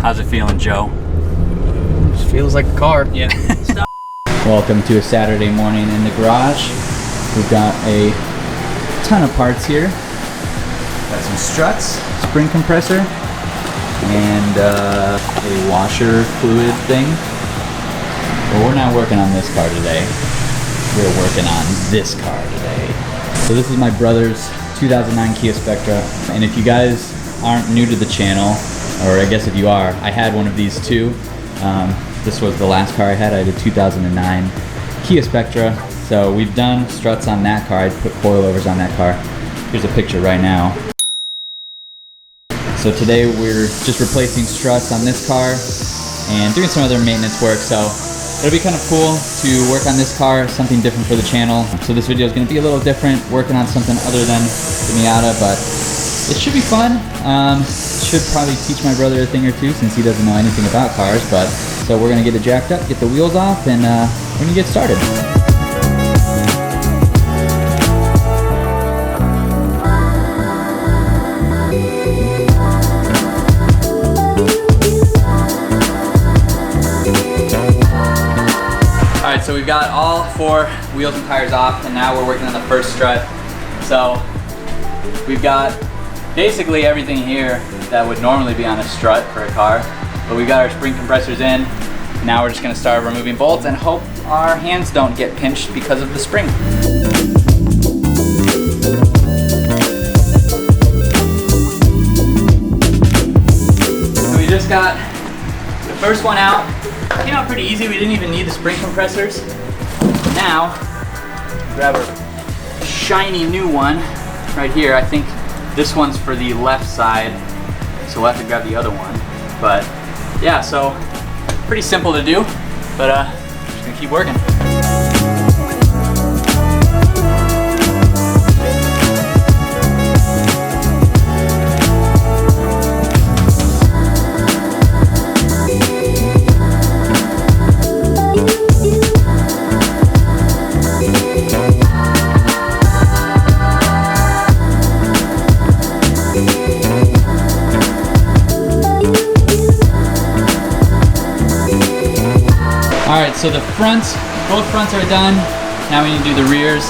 How's it feeling, Joe? Just feels like a car. Yeah. Welcome to a Saturday morning in the garage. We've got a ton of parts here. Got some struts, spring compressor, and a washer fluid thing. But we're not working on this car today. We're working on this car today. So this is my brother's 2009 Kia Spectra. And if you guys aren't new to the channel, or I guess if you are, I had one of these too. This was the last car I had. I had a 2009 Kia Spectra. So we've done struts on that car. I put coilovers on that car. Here's a picture right now. So today we're just replacing struts on this car and doing some other maintenance work. So it'll be kind of cool to work on this car, something different for the channel. So this video is going to be a little different, working on something other than the Miata, but it should be fun. Should probably teach my brother a thing or two since he doesn't know anything about cars. But so we're gonna get it jacked up, get the wheels off, and we're gonna get started. All right, so we've got all 4 wheels and tires off, and now we're working on the first strut. So we've got basically everything here that would normally be on a strut for a car, but we got our spring compressors in. Now we're just gonna start removing bolts and hope our hands don't get pinched because of the spring. So we just got the first one out. Came out pretty easy. We didn't even need the spring compressors. Now, grab a shiny new one right here. I think this one's for the left side, so we'll have to grab the other one. But yeah, so pretty simple to do, but just gonna keep working. Alright, so the fronts, both fronts are done. Now we need to do the rears,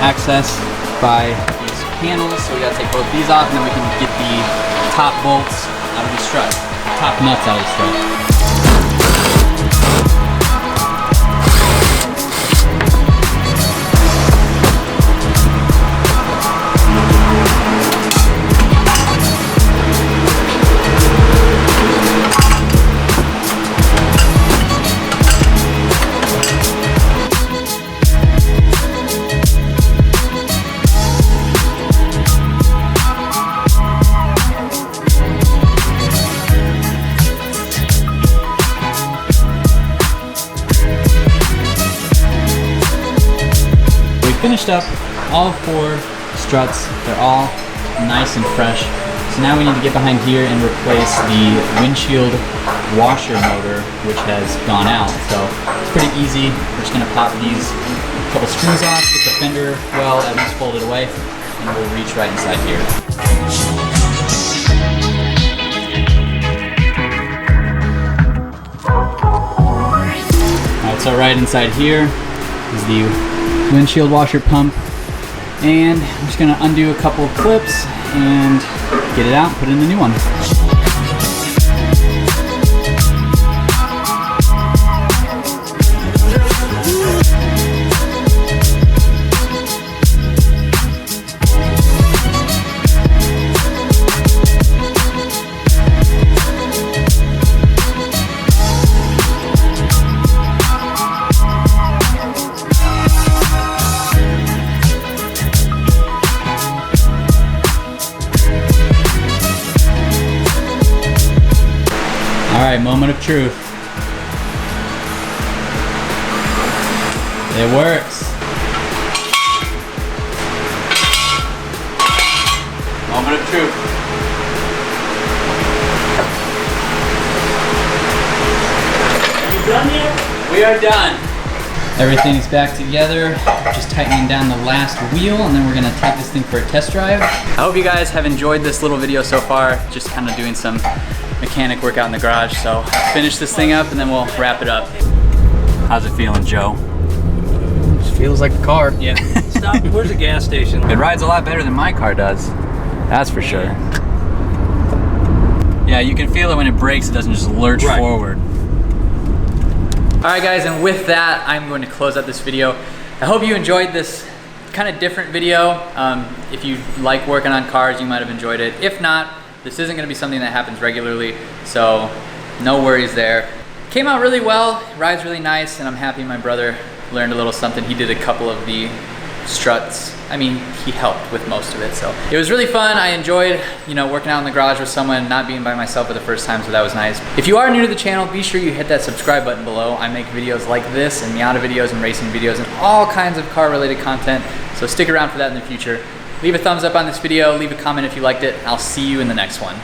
access by these panels. So we gotta take both these off, and then we can get the top bolts out of the strut, top nuts out of the strut. Finished up all 4 struts. They're all nice and fresh. So now we need to get behind here and replace the windshield washer motor, which has gone out. So it's pretty easy. We're just gonna pop these couple screws off, get the fender well at least folded away, and we'll reach right inside here. Alright, so right inside here is the windshield washer pump, and I'm just gonna undo a couple of clips and get it out, put in the new one. Alright, moment of truth. It works. Moment of truth. Are you done yet? We are done. Everything's back together. Just tightening down the last wheel, and then we're gonna take this thing for a test drive. I hope you guys have enjoyed this little video so far. Just kind of doing some mechanic work out in the garage. So finish this thing up and then we'll wrap it up. How's it feeling, Joe? Just feels like a car. Yeah. Stop. Where's the gas station? It rides a lot better than my car does. That's for sure. Yeah, you can feel it when it brakes. It doesn't just lurch forward. All right, guys, and with that, I'm going to close out this video. I hope you enjoyed this kind of different video. If you like working on cars, you might have enjoyed it. If not, this isn't gonna be something that happens regularly, so no worries there. Came out really well, rides really nice, and I'm happy my brother learned a little something. He did a couple of the struts. I mean, he helped with most of it, so. It was really fun. I enjoyed, working out in the garage with someone, not being by myself for the first time, so that was nice. If you are new to the channel, be sure you hit that subscribe button below. I make videos like this, and Miata videos, and racing videos, and all kinds of car-related content, so stick around for that in the future. Leave a thumbs up on this video, leave a comment if you liked it. I'll see you in the next one.